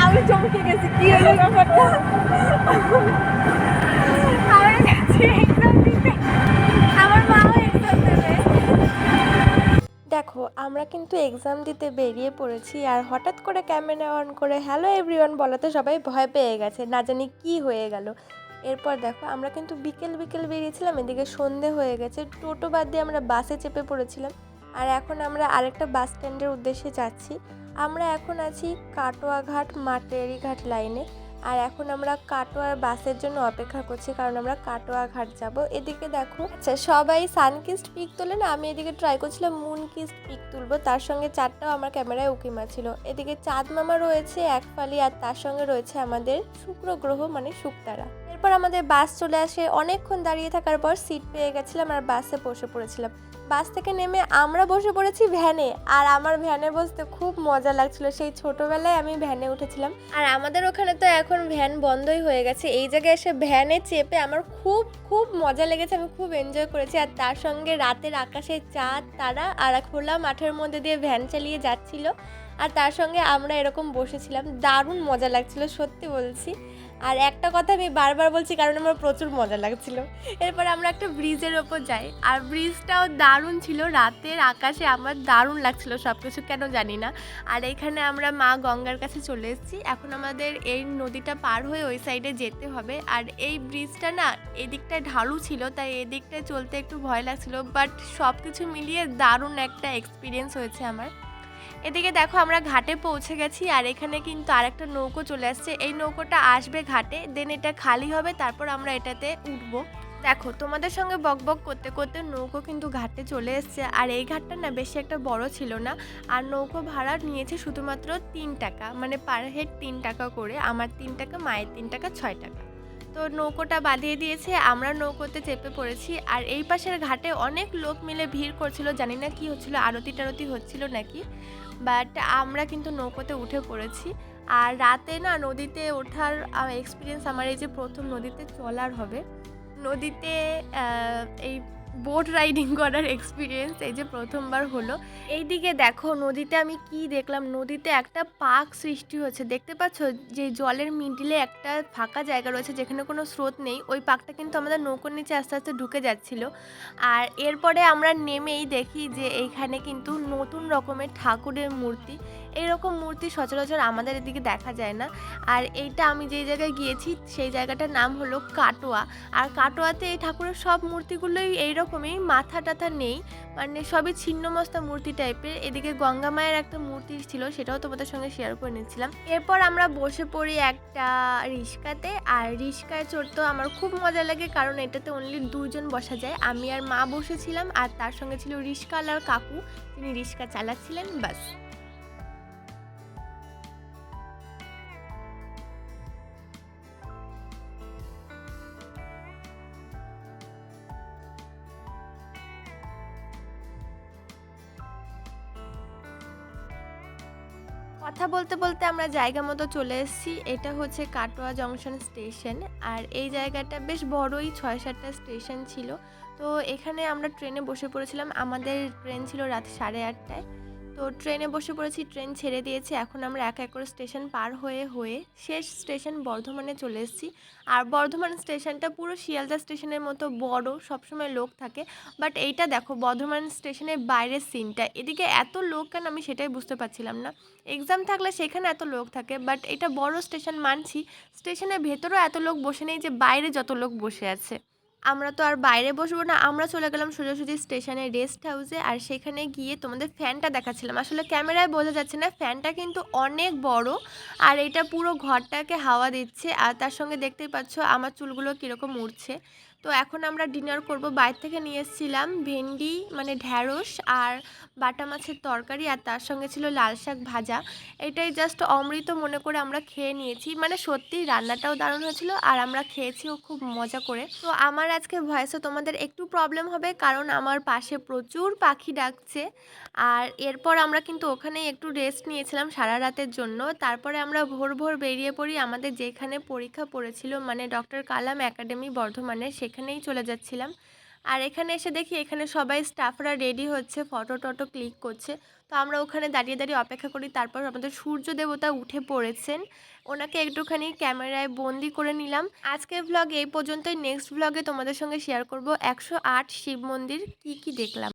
আমি চমকে গেছি, কি হলো ব্যাপারটা। আমরা যাচ্ছি এক্সাম দিতে, আমার মাও এক্সাম দেবে। দেখো আমরা কিন্তু এক্সাম দিতে বেরিয়ে পড়েছি, আর হঠাৎ করে ক্যামেরা অন করে হ্যালো এভরিওয়ান বলাতে সবাই ভয় পেয়ে গেছে, না জানি কি হয়ে গেল। এরপর দেখো আমরা কিন্তু বিকেল বিকেল বেরিয়েছিলাম, এদিকে সন্ধে হয়ে গেছে, টোটো বাদ দিয়ে আমরা বাসে চেপে পড়েছিলাম। আর এখন আমরা আরেকটা বাস স্ট্যান্ডের উদ্দেশ্যে যাচ্ছি। আমরা এখন আছি কাটোয়াঘাট মাটেরিঘাট লাইনে, আর এখন আমরা কাটোয়ার বাসের জন্য অপেক্ষা করছি, কারণ আমরা কাটোয়াঘাট যাব। এদিকে দেখো আচ্ছা সবাই সানকিস্ট পিক তোলে না, আমি এদিকে ট্রাই করছিলাম মুনকিস্ট পিক তুলবো, তার সঙ্গে চারটাও আমার ক্যামেরায় উকি মারছিল। এদিকে চাঁদ মামা রয়েছে এক ফালি, আর তার সঙ্গে রয়েছে আমাদের শুক্র গ্রহ মানে শুকতারা। এরপর আমাদের বাস চলে আসে, অনেকক্ষণ দাঁড়িয়ে থাকার পর সিট পেয়ে গেছিলাম আর বাসে বসে পড়েছিলাম। বাস থেকে নেমে আমরা বসে পড়েছি ভ্যানে, আর আমার ভ্যানে বসতে খুব মজা লাগছিল, সেই ছোটোবেলায় আমি ভ্যানে উঠেছিলাম। আর আমাদের ওখানে তো এখন ভ্যান বন্ধই হয়ে গেছে, এই জায়গায় এসে ভ্যানে চেপে আমার খুব খুব মজা লেগেছে, আমি খুব এনজয় করেছি। আর তার সঙ্গে রাতের আকাশে চাঁদ তারা আর খোলা মাঠের মধ্যে দিয়ে ভ্যান চালিয়ে যাচ্ছিল, আর তার সঙ্গে আমরা এরকম বসেছিলাম, দারুণ মজা লাগছিল সত্যি বলছি। আর একটা কথা আমি বারবার বলছি কারণ আমার প্রচুর মজা লাগছিল। এরপর আমরা একটা ব্রিজের ওপর যাই, আর ব্রিজটাও দারুণ ছিল, রাতের আকাশে আমার দারুণ লাগছিল সব কিছু, কেন জানি না। আর এখানে আমরা মা গঙ্গার কাছে চলে এসেছি, এখন আমাদের এই নদীটা পার হয়ে ওই সাইডে যেতে হবে। আর এই ব্রিজটা না এদিকটায় ঢালু ছিল, তাই এদিকটায় চলতে একটু ভয় লাগছিল, বাট সব কিছু মিলিয়ে দারুণ একটা এক্সপিরিয়েন্স হয়েছে আমার। এদিকে দেখো আমরা ঘাটে পৌঁছে গেছি, আর এখানে কিন্তু আরেকটা নৌকো চলে আসছে, এই নৌকোটা আসবে ঘাটে, দেন এটা খালি হবে, তারপর আমরা এটাতে উঠবো। দেখো তোমাদের সঙ্গে বকবক করতে করতে নৌকো কিন্তু ঘাটে চলে এসছে, আর এই ঘাটটা না বেশি একটা বড় ছিল না, আর নৌকো ভাড়া নিয়েছে শুধুমাত্র 3 টাকা, মানে পার হেড 3 টাকা করে, আমার 3 টাকা, মায়ের 3 টাকা, 6 টাকা। তো নৌকোটা বাঁধিয়ে দিয়েছে, আমরা নৌকোতে চেপে পড়েছি। আর এই পাশের ঘাটে অনেক লোক মিলে ভিড় করছিল, জানি না কি হচ্ছিল, আরতি টারতি হচ্ছিল নাকি, বাট আমরা কিন্তু নৌকোতে উঠে পড়েছি। আর রাতে না নদীতে ওঠার এক্সপিরিয়েন্স আমার এই যে প্রথম নদীতে চলার হবে, নদীতে এই বোট রাইডিং করার এক্সপিরিয়েন্স এই যে প্রথমবার হলো। এইদিকে দেখো নদীতে আমি কি দেখলাম, নদীতে একটা পার্ক সৃষ্টি হচ্ছে, দেখতে পাচ্ছ যে জলের মিডিলে একটা ফাঁকা জায়গা রয়েছে যেখানে কোনো স্রোত নেই, ওই পার্কটা কিন্তু আমাদের নৌকোর নিচে আস্তে আস্তে ঢুকে যাচ্ছিল। আর এরপরে আমরা নেমেই দেখি যে এইখানে কিন্তু নতুন রকমের ঠাকুরের মূর্তি, এইরকম মূর্তি সচরাচর আমাদের এদিকে দেখা যায় না। আর এইটা আমি যেই জায়গায় গিয়েছি সেই জায়গাটার নাম হলো কাটোয়া, আর কাটোয়াতে এই ঠাকুরের সব মূর্তিগুলোই এইরকমই, মাথা টাথা নেই, মানে সবই ছিন্নমস্তা মূর্তি টাইপের। এদিকে গঙ্গা মায়ের একটা মূর্তি ছিল, সেটাও তোমাদের সঙ্গে শেয়ার করে নিচ্ছিলাম। এরপর আমরা বসে পড়ি একটা রিস্কাতে, আর রিস্কায় চড়তেও আমার খুব মজা লাগে, কারণ এটাতে অনলি 2 জন বসা যায়, আমি আর মা বসেছিলাম, আর তার সঙ্গে ছিল রিস্কাওয়ালার কাকু, তিনি রিস্কা চালাচ্ছিলেন, বাস। কথা বলতে বলতে আমরা জায়গা মতো চলে এসেছি, এটা হচ্ছে কাটোয়া জংশন স্টেশন। আর এই জায়গাটা বেশ বড়ই, 6-7টা স্টেশন ছিল। তো এখানে আমরা ট্রেনে বসে পড়েছিলাম, আমাদের ট্রেন ছিল রাত 8:30টায়। তো ট্রেনে বসে পড়েছি, ট্রেন ছেড়ে দিয়েছে, এখন আমরা এক এক করে স্টেশন পার হয়ে হয়ে শেষ স্টেশন বর্ধমানে চলে এসেছি। আর বর্ধমান স্টেশনটা পুরো শিয়ালদা স্টেশনের মতো বড়, সবসময় লোক থাকে, বাট এইটা দেখো বর্ধমান স্টেশনের বাইরের সিনটা, এদিকে এত লোক কেন আমি সেটাই বুঝতে পারছিলাম না। এক্সাম থাকলে সেখানে এত লোক থাকে, বাট এটা বড় স্টেশন মানছি, স্টেশনের ভেতরেও এত লোক বসে নেই যে বাইরে যত লোক বসে আছে। আমরা তো আর বাইরে বসবো না, আমরা চলে গেলাম সোজাসুজি স্টেশনের রেস্ট হাউসে, আর সেখানে গিয়ে তোমাদের ফ্যানটা দেখাচ্ছিলাম, আসলে ক্যামেরায় বোঝা যাচ্ছে না, ফ্যানটা কিন্তু অনেক বড়, আর এটা পুরো ঘরটাকে হাওয়া দিচ্ছে। আর তার সঙ্গে দেখতেই পাচ্ছ আমার চুলগুলো কীরকম উড়ছে। তো এখন আমরা ডিনার করব, বাইরে থেকে নিয়ে এসেছিলাম ভেন্ডি মানে ঢ্যাঁড়স আর বাটা মাছের তরকারি, আর তার সঙ্গে ছিল লাল শাক ভাজা। এটাই জাস্ট অমৃত মনে করে আমরা খেয়ে নিয়েছি, মানে সত্যি রান্নাটাও দারুণ হয়েছিল, আর আমরা খেয়েছিও খুব মজা করে। তো আমার আজকে ভয়েসে তোমাদের একটু প্রবলেম হবে, কারণ আমার পাশে প্রচুর পাখি ডাকছে। আর এরপর আমরা কিন্তু ওখানেই একটু রেস্ট নিয়েছিলাম সারা রাতের জন্য, তারপরে আমরা ভোর ভোর বেরিয়ে পড়ি আমাদের যেখানে পরীক্ষা পড়েছিল, মানে ডক্টর কালাম একাডেমি বর্ধমানে, সেখানেই চলে যাচ্ছিলাম। আর এখানে এসে দেখি এখানে সবাই স্টাফরা রেডি হচ্ছে, ফটো টটো ক্লিক করছে। তো আমরা ওখানে দাঁড়িয়ে দাঁড়িয়ে অপেক্ষা করি। তারপর আমাদের সূর্য দেবতা উঠে পড়েছেন, ওনাকে একটুখানি ক্যামেরায় বন্দি করে নিলাম। আজকের ভ্লগ এই পর্যন্তই। নেক্সট ভ্লগে তোমাদের সঙ্গে শেয়ার করব 108 শিব মন্দির কি কি দেখলাম।